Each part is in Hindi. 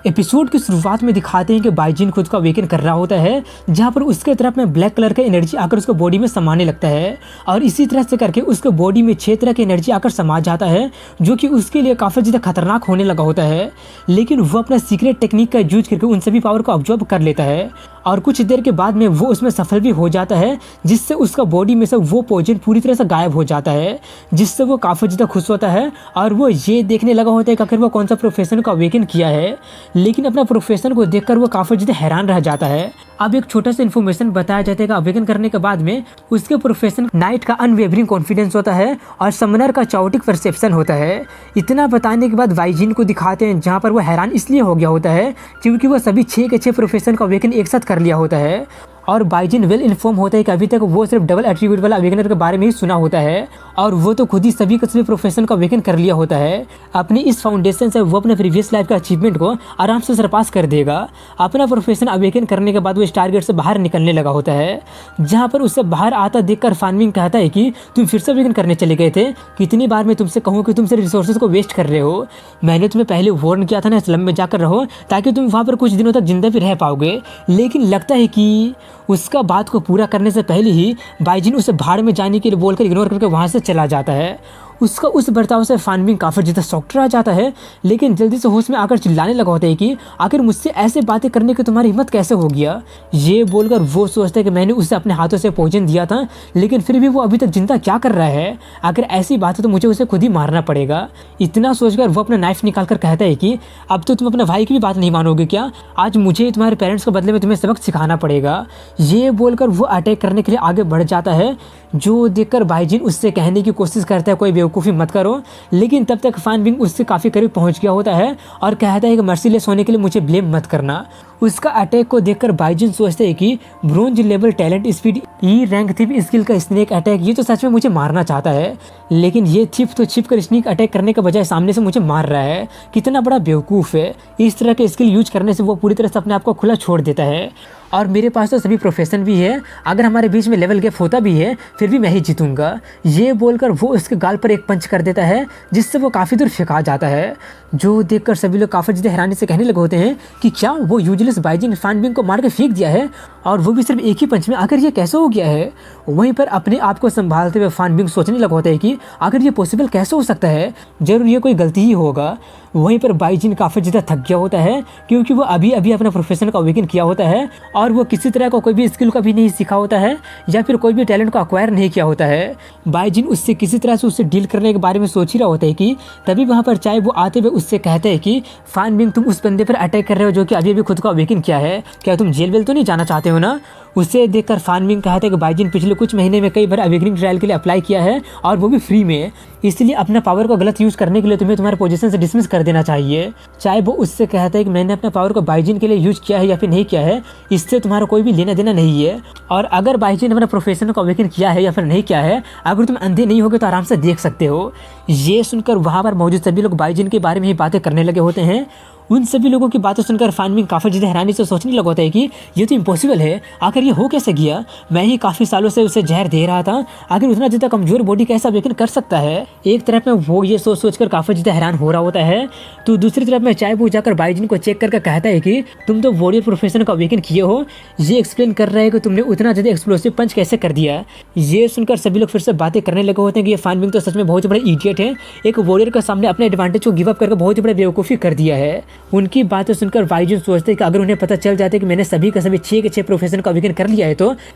एपिसोड की शुरुआत में दिखाते हैं कि बाइजिन खुद को अवेकन कर रहा होता है, जहाँ पर उसके तरफ में ब्लैक कलर का एनर्जी आकर उसको बॉडी में समाने लगता है और इसी तरह से करके उसके बॉडी में 6 तरह की एनर्जी आकर समा जाता है, जो कि उसके लिए काफ़ी ज़्यादा खतरनाक होने लगा होता है। लेकिन वो अपना सीक्रेट टेक्निक का यूज करके उन सभी पावर को ऑब्जर्व कर लेता है और कुछ देर के बाद में वो उसमें सफल भी हो जाता है, जिससे उसका बॉडी में से वो पॉइजन पूरी तरह से गायब हो जाता है, जिससे वो काफ़ी ज़्यादा खुश होता है और वो ये देखने लगा होता है कि आखिर वो कौन सा प्रोफेशन को अवेकन किया है। लेकिन अपना प्रोफेशन को देखकर वो काफ़ी ज़्यादा हैरान रह जाता है। अब एक छोटा सा इन्फॉर्मेशन बताया जाता है कि अवेकन करने के बाद में उसके प्रोफेशन नाइट का अनवेवरिंग कॉन्फिडेंस होता है और समनर का चाओटिक परसेप्शन होता है। इतना बताने के बाद बाइजिन को दिखाते हैं, जहाँ पर वो हैरान इसलिए हो गया होता है क्योंकि वो सभी 6 के 6 प्रोफेशन का अवेकन एक साथ कर लिया होता है और बाइजिन वेल इन्फॉर्म होता है कि अभी तक वो सिर्फ डबल एट्रीब्यूट वाला अवेकनर के बारे में ही सुना होता है और वो तो खुद ही सभी के सभी प्रोफेशन का अवेकन कर लिया होता है। अपनी इस फाउंडेशन से वो अपने प्रीवियस लाइफ के अचीवमेंट को आराम से सरपास कर देगा। अपना प्रोफेशन अवेकन करने के बाद वो स्टारगेट से बाहर निकलने लगा होता है, जहाँ पर उससे बाहर आता देखकर फानविंग कहता है कि तुम फिर से अवेकन करने चले गए थे। कितनी बार मैं तुमसे कहूँ कि तुम सिर्फ रिसोर्सेज को वेस्ट कर रहे हो। मैंने तुम्हें पहले वार्न किया था ना, स्लम में जाकर रहो ताकि तुम वहाँ पर कुछ दिनों तक जिंदा भी रह पाओगे। लेकिन लगता है कि उसका बात को पूरा करने से पहले ही बाइजिन उसे भाड़ में जाने के लिए बोलकर इग्नोर करके वहाँ से चला जाता है। उसका उस बर्ताव से फानविंग काफ़ी ज़्यादा शॉक्ड रह जाता है, लेकिन जल्दी से होश में आकर चिल्लाने लगा होता है कि आखिर मुझसे ऐसे बातें करने की तुम्हारी हिम्मत कैसे हो गया। ये बोलकर वो सोचता है कि मैंने उसे अपने हाथों से पॉइजन दिया था, लेकिन फिर भी वो अभी तक जिंदा क्या कर रहा है। अगर ऐसी बात है तो मुझे उसे खुद ही मारना पड़ेगा। इतना सोचकर वो अपना नाइफ निकाल कर कहता है कि अब तो तुम अपने भाई की भी बात नहीं मानोगे क्या। आज मुझे तुम्हारे पेरेंट्स के बदले में तुम्हें सबक सिखाना पड़ेगा। ये बोलकर वो अटैक करने के लिए आगे बढ़ जाता है, जो देखकर बाइजिन उससे कहने की कोशिश करता है कोई बेवकूफ़ी मत करो। लेकिन तब तक फानविंग उससे काफ़ी करीब पहुंच गया होता है और कहता है कि मर्सीलेस होने के लिए मुझे ब्लेम मत करना। उसका अटैक को देखकर बाइजिन सोचते हैं कि bronze level talent speed E rank thief skill का स्नेक अटैक, ये तो सच में मुझे मारना चाहता है, लेकिन ये थीप तो छिप कर स्नेक अटैक करने के बजाय सामने से मुझे मार रहा है। कितना बड़ा बेवकूफ़ है। इस तरह के स्किल यूज करने से वो पूरी तरह से अपने आप को खुला छोड़ देता है। और मेरे पास तो सभी प्रोफेशन भी है, अगर हमारे बीच में लेवल गैप होता भी है फिर भी मैं ही जीतूंगा। ये बोलकर वो उसके गाल पर एक पंच कर देता है, जिससे वो काफ़ी दूर फेंका जाता है। जो देखकर सभी लोग काफ़ी ज़्यादा हैरानी से कहने लगे होते हैं कि क्या वो यूजलेस बाइजिन फानविंग को मार के फेंक दिया है, और वो भी सिर्फ एक ही पंच में। आखिर ये कैसे हो गया है। वहीं पर अपने आप को संभालते हुए फानविंग सोचने लगा होता है कि आखिर ये पॉसिबल कैसे हो सकता है, जरूर ये कोई गलती ही होगा। वहीं पर बाइजिन काफ़ी ज़्यादा थक गया होता है, क्योंकि वो अभी अभी अपना प्रोफेशन का अवेकन किया होता है और वो किसी तरह का कोई भी स्किल का भी नहीं सीखा होता है या फिर कोई भी टैलेंट को अक्वायर नहीं किया होता है। बाइजिन उससे किसी तरह से उससे डील करने के बारे में सोच ही रहा होता है कि तभी वहाँ पर चाहे वो आते हुए उससे कहते हैं कि फानविंग तुम उस बंदे पर अटैक कर रहे हो जो कि अभी अभी खुद को अवेकन किया है, क्या तुम जेल वेल तो नहीं जाना चाहते हो ना। उसे देखकर फानविंग कहता है कि बाइजिन पिछले कुछ महीने में कई बार अवेकनिंग ट्रायल के लिए अप्लाई किया है और वो भी फ्री में, इसलिए अपना पावर को गलत यूज़ करने के लिए तुम्हें तुम्हारे पोजीशन से डिसमिस कर देना चाहिए। चाहे वो उससे कहता है कि मैंने अपना पावर को बाइजिन के लिए यूज किया है या फिर नहीं किया है, इससे तुम्हारा कोई भी लेना देना नहीं है। और अगर बाइजिन अपना प्रोफेशन को अवेकन किया है या फिर नहीं किया है, अगर तुम अंधे नहीं होगे तो आराम से देख सकते हो। ये सुनकर वहाँ पर मौजूद सभी लोग बाइजिन के बारे में ही बातें करने लगे होते हैं। उन सभी लोगों की बातें सुनकर फानविंग काफ़ी ज़्यादा हैरानी से सोचने लगा होता है कि ये तो इम्पॉसिबल है, आखिर ये हो कैसे गया। मैं ही काफ़ी सालों से उसे जहर दे रहा था, आखिर उतना ज़्यादा कमज़ोर बॉडी कैसा अवेकन कर सकता है। एक तरफ में वो ये सोच कर काफ़ी ज़्यादा हैरान हो रहा होता है, तो दूसरी तरफ में चाय वो जाकर बाइजिन को चेक करके कहता है कि तुम तो वॉरियर प्रोफेशन का अवेकन किए हो, ये एक्सप्लेन कर रहे हैं कि तुमने उतना ज़्यादा एक्सप्लोसिव पंच कैसे कर दिया। ये सुनकर सभी लोग फिर से बातें करने लगे होते हैं कि ये फानविंग तो सच में बहुत बड़ा इडियट है, एक वॉरियर के सामने अपने एडवांटेज को गिव अप करके बहुत ही बड़ा बेवकूफ़ी कर दिया है। उनकी बातें सुनकर बाइजिन सोचते हैं कि अगर उन्हें पता चल जाता है कि मैंने सभी के सभी 6 के 6 प्रोफेशन का अवेकन कर लिया है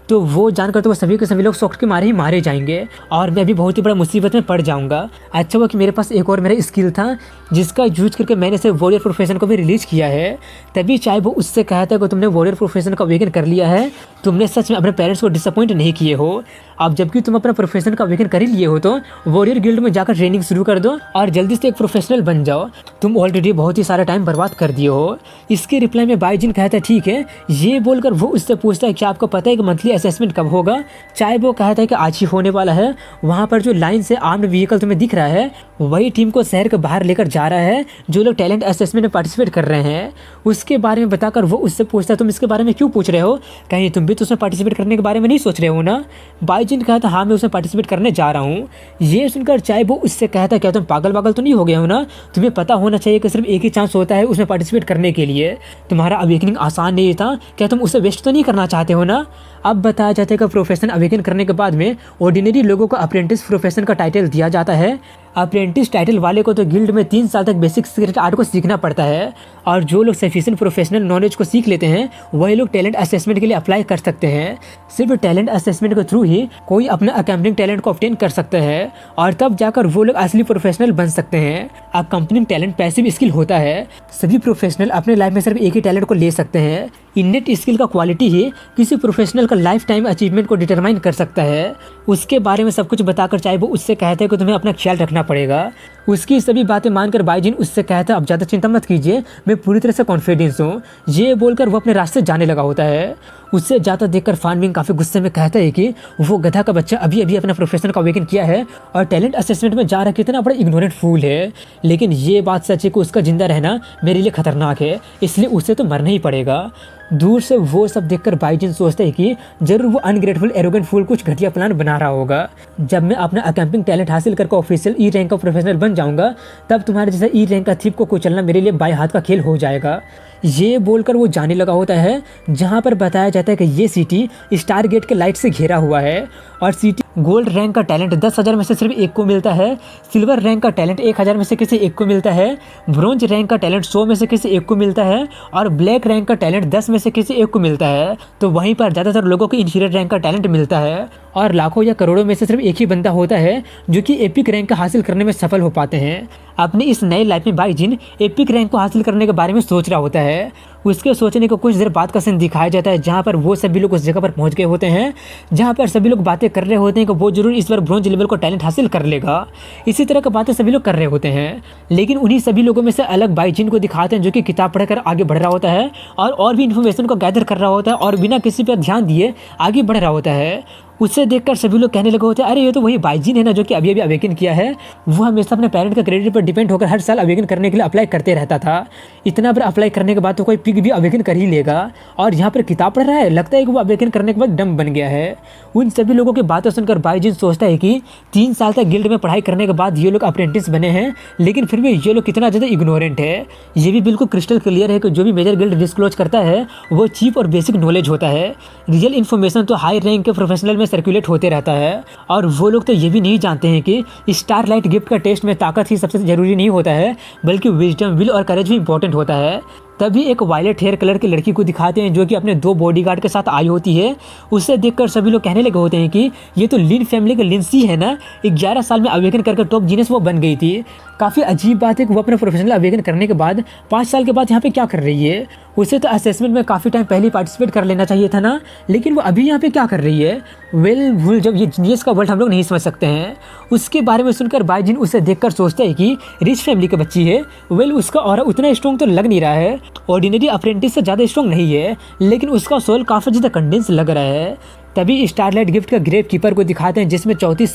तो वो जानकर तो वो सभी के सभी लोग शॉक के मारे ही मारे जाएंगे और मैं भी बहुत ही बड़ा मुसीबत में पड़ जाऊंगा। अच्छा हुआ कि मेरे पास एक और मेरा स्किल था जिसका यूज करके मैंने सिर्फ वॉरियर प्रोफेशन को भी रिलीज किया है। तभी चाहे वो उससे कहता है कि तुमने वॉरियर प्रोफेशन का अवेकन कर लिया है, तुमने सच में अपने पेरेंट्स को डिसअपॉइंट नहीं किए हो। अब जबकि तुम अपना प्रोफेशन का अवेकन कर ही लिए हो तो वॉरियर गिल्ड में जाकर ट्रेनिंग शुरू कर दो और जल्दी से एक प्रोफेशनल बन जाओ। तुम ऑलरेडी बहुत ही सारा टाइम बर्बाद कर दिए हो। इसके रिप्लाई में बाइजिन कहता है ठीक है। ये बोलकर वो उससे पूछता है क्या आपको पता है कि मंथली असेसमेंट कब होगा। चाहे वो कहता है कि आज ही होने वाला है। वहाँ पर जो लाइन से आर्म्ड व्हीकल तुम्हें दिख रहा है वही टीम को शहर के बाहर लेकर जा रहा है जो लोग टैलेंट असेसमेंट में पार्टिसिपेट कर रहे हैं। उसके बारे में बताकर वो उससे पूछता है तुम इसके बारे में क्यों पूछ रहे हो, कहीं तुम भी तो उसमें पार्टिसिपेट करने के बारे में नहीं सोच रहे हो ना। बाइजिन कहता हाँ मैं उसमें पार्टिसिपेट करने जा रहा हूँ। ये सुनकर चाहे वो उससे कहता क्या तुम पागल वागल तो नहीं हो गए हो ना, तुम्हें पता होना चाहिए कि सिर्फ एक ही चांस होता है है उसमें पार्टिसिपेट करने के लिए। तुम्हारा अवेकनिंग आसान नहीं था, क्या तुम उसे वेस्ट तो नहीं करना चाहते हो ना। अब बताया जाता है कि प्रोफेशन अवेकन करने के बाद में ऑर्डिनरी लोगों को अप्रेंटिस प्रोफेशन का टाइटल दिया जाता है। अप्रेंटिस टाइटल वाले को तो गिल्ड में 3 साल तक बेसिक सीक्रेट आर्ट को सीखना पड़ता है, और जो लोग सफिशिएंट प्रोफेशनल नॉलेज को सीख लेते हैं वही लोग टैलेंट असेसमेंट के लिए अप्लाई कर सकते हैं। सिर्फ टैलेंट असेसमेंट के थ्रू ही कोई अपना अकम्पनिंग टैलेंट को ऑब्टेन कर सकता है, और तब जाकर वो लोग असली प्रोफेशनल बन सकते हैं। अकम्पनिंग टैलेंट पैसिव स्किल होता है, सभी प्रोफेशनल अपने लाइफ में सिर्फ एक ही टैलेंट को ले सकते हैं। इनेट स्किल का क्वालिटी ही किसी प्रोफेशनल का लाइफ टाइम अचीवमेंट को डिटरमाइन कर सकता है। उसके बारे में सब कुछ बताकर चाहे वो उससे कहते हैं कि तुम्हें अपना ख्याल रखना पड़ेगा, उसकी सभी बातें मानकर बाईजिन उससे कहता है अब ज़्यादा चिंता मत कीजिए, मैं पूरी तरह से कॉन्फिडेंस हूँ। ये बोलकर वो अपने रास्ते जाने लगा होता है। उससे ज़्यादा देखकर फानबिंग काफ़ी गुस्से में कहता है कि वो गधा का बच्चा अभी अभी अपना प्रोफेशन का अवेकन किया है और टैलेंट असेसमेंट में जा रहा कितना बड़ा इग्नोरेंट फूल है। लेकिन ये बात सच है कि उसका जिंदा रहना मेरे लिए खतरनाक है, इसलिए उसे तो मरना ही पड़ेगा। दूर से वो सब देखकर बाईजिन सोचते हैं कि जरूर वो अनग्रेटफुल एरोगेंट फूल कुछ घटिया प्लान बना रहा होगा। जब मैं अपना अकम्पिंग टैलेंट हासिल करके ऑफिशियल ई रैंक का प्रोफेशनल बन जाऊंगा, तब तुम्हारे जैसा ई रैंक का थीप को कुचलना मेरे लिए बाएं हाथ का खेल हो जाएगा। ये बोलकर वो जाने लगा होता है, जहाँ पर बताया जाता है कि ये सिटी स्टार गेट के लाइट से घेरा हुआ है, और सिटी गोल्ड रैंक का टैलेंट 10,000 में से सिर्फ एक को मिलता है, सिल्वर रैंक का टैलेंट 1,000 में से किसी एक को मिलता है, ब्रोंज रैंक का टैलेंट 100 में से किसी एक को मिलता है, और ब्लैक रैंक का टैलेंट 10 में से किसी एक को मिलता है। तो वहीं पर ज़्यादातर लोगों को इंफीरियर रैंक का टैलेंट मिलता है, और लाखों या करोड़ों में से सिर्फ एक ही बंदा होता है जो कि एपिक रैंक का हासिल करने में सफल हो पाते हैं। अपनी इस नई लाइफ में बाईजिन एपिक रैंक को हासिल करने के बारे में सोच रहा होता है। उसके सोचने को कुछ देर बाद का सीन दिखाया जाता है, जहाँ पर वो सभी लोग उस जगह पर पहुँच गए होते हैं जहाँ पर सभी लोग बातें कर रहे होते हैं कि वो जरूर इस बार ब्रोंज लेवल को टैलेंट हासिल कर लेगा। इसी तरह की बातें सभी लोग कर रहे होते हैं, लेकिन उन्हीं सभी लोगों में से अलग बाईजिन को दिखाते हैं जो कि किताब पढ़कर आगे बढ़ रहा होता है और भी इन्फॉर्मेशन को गैदर कर रहा होता है, और बिना किसी पर ध्यान दिए आगे बढ़ रहा होता है। उससे देखकर सभी लोग कहने लगे होते हैं, अरे ये तो वही बाईजिन है ना जो कि अभी अभी अवेकन किया है। वो हमेशा अपने पेरेंट का क्रेडिट पर डिपेंड होकर हर साल अवेकन करने के लिए अप्लाई करते रहता था। इतना बार अप्लाई करने के बाद तो कोई पिग भी अवेकन कर ही लेगा, और यहाँ पर किताब पढ़ रहा है, लगता है कि वो अवेकन करने के बाद डम बन गया है। उन सभी लोगों की बातें सुनकर बाईजिन सोचता है कि 3 साल तक गिल्ड में पढ़ाई करने के बाद ये लोग अप्रेंटिस बने हैं, लेकिन फिर भी ये लोग कितना ज़्यादा इग्नोरेंट है। ये भी बिल्कुल क्रिस्टल क्लियर है कि जो भी मेजर गिल्ड डिस्क्लोज करता है वो चीप और बेसिक नॉलेज होता है। रियल इन्फॉर्मेशन तो हाई रैंक के प्रोफेशनल में सर्कुलेट होते रहता है, और वो लोग तो ये भी नहीं जानते हैं कि स्टारलाइट गिफ्ट का टेस्ट में ताकत ही सबसे जरूरी नहीं होता है, बल्कि विजडम, विल और करेज भी इंपॉर्टेंट होता है। तभी एक वायलेट हेयर कलर की लड़की को दिखाते हैं जो कि अपने 2 बॉडीगार्ड के साथ आई होती है। उसे देखकर सभी लोग कहने लगे होते हैं कि ये तो लिन फैमिली की लिंसी है ना, 11 साल में अवेकन करके टॉप जीनियस वो बन गई थी। काफ़ी अजीब बात है कि वो अपने प्रोफेशनल अवेकन करने के बाद 5 साल के बाद यहाँ पे क्या कर रही है। उसे तो असेसमेंट में काफ़ी टाइम पहले पार्टिसिपेट कर लेना चाहिए था ना, लेकिन वो अभी यहाँ पे क्या कर रही है। वेल जब ये जीनियस का वर्ड हम लोग नहीं समझ सकते हैं। उसके बारे में सुनकर बाईजिन उसे देखकर सोचते हैं कि रिच फैमिली की बच्ची है। वेल उसका ऑरा उतना स्ट्रॉन्ग तो लग नहीं रहा है, ऑर्डिनरी अप्रेंटिस से ज़्यादा स्ट्रॉन्ग नहीं है, लेकिन उसका सोल काफ़ी ज़्यादा कंडेंस लग रहा है। तभी स्टारलाइट गिफ्ट का ग्रेव कीपर को दिखाते हैं जिसमें 34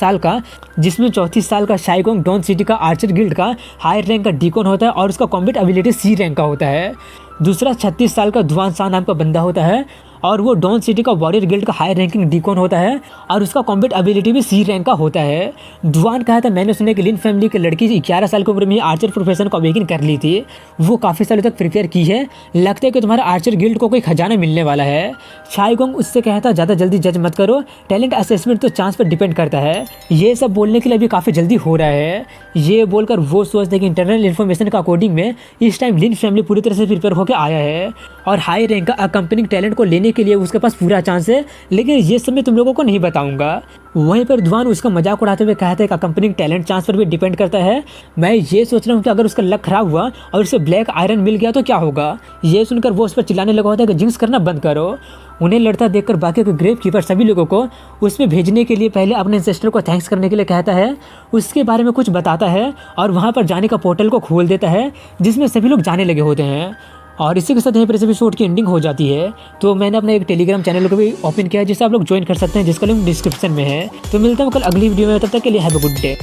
साल का शाइगोंग डॉन सिटी का आर्चर गिल्ड का हायर रैंक का डीकॉन होता है, और उसका कॉम्बैट एबिलिटी सी रैंक का होता है। दूसरा 36 साल का धुआन शाह नाम का बंदा होता है, और वो डॉन सिटी का वॉरियर गिल्ड का हाई रैंकिंग डीकॉन होता है, और उसका कॉम्बैट एबिलिटी भी सी रैंक का होता है। धुआन कहा था, मैंने सुना कि लिन फैमिली की लड़की 11 साल की उम्र में आर्चर प्रोफेशन को अवेकन कर ली थी। वो काफ़ी सालों तक प्रिपेयर की है, लगता है कि तुम्हारा आर्चर गिल्ड को कोई खजाना मिलने वाला है। शाइगोंग उससे कहता ज़्यादा जल्दी जज मत करो, टैलेंट असेसमेंट तो चांस पर डिपेंड करता है। ये सब बोलने के लिए अभी काफ़ी जल्दी हो रहा है। ये बोलकर वो सोचते हैं कि इंटरनल इन्फॉर्मेशन का अकॉर्डिंग में इस टाइम लिन फैमिली पूरी तरह से प्रिपेयर होकर आया है, और हाई रैंक का अकम्पनिंग टैलेंट को लेने के लिए उसके पास पूरा चांस है, लेकिन ये सब मैं तुम लोगों को नहीं बताऊंगा। वहीं पर धुआन उसका मजाक उड़ाते हुए कहता है कि अकम्पनिंग टैलेंट चांस पर भी डिपेंड करता है। मैं ये सोच रहा हूँ कि अगर उसका लक खराब हुआ और उसे ब्लैक आयरन मिल गया तो क्या होगा। ये सुनकर वो उस पर चिल्लाने लगा होता है कि जिंक्स करना बंद करो। उन्हें लड़ता देखकर बाकी के ग्रेव कीपर सभी लोगों को उसमें भेजने के लिए पहले अपने एंसेस्टर को थैंक्स करने के लिए कहता है, उसके बारे में कुछ बताता है, और वहाँ पर जाने का पोर्टल को खोल देता है जिसमें सभी लोग जाने लगे होते हैं। और इसी के साथ यहीं पर इस एपिसोड की एंडिंग हो जाती है। तो मैंने अपना एक टेलीग्राम चैनल को भी ओपन किया है जिसे आप लोग ज्वाइन कर सकते हैं, जिसका लिंक डिस्क्रिप्शन में है। तो मिलता हूँ कल अगली वीडियो में, तब तक के लिए हैव अ गुड डे।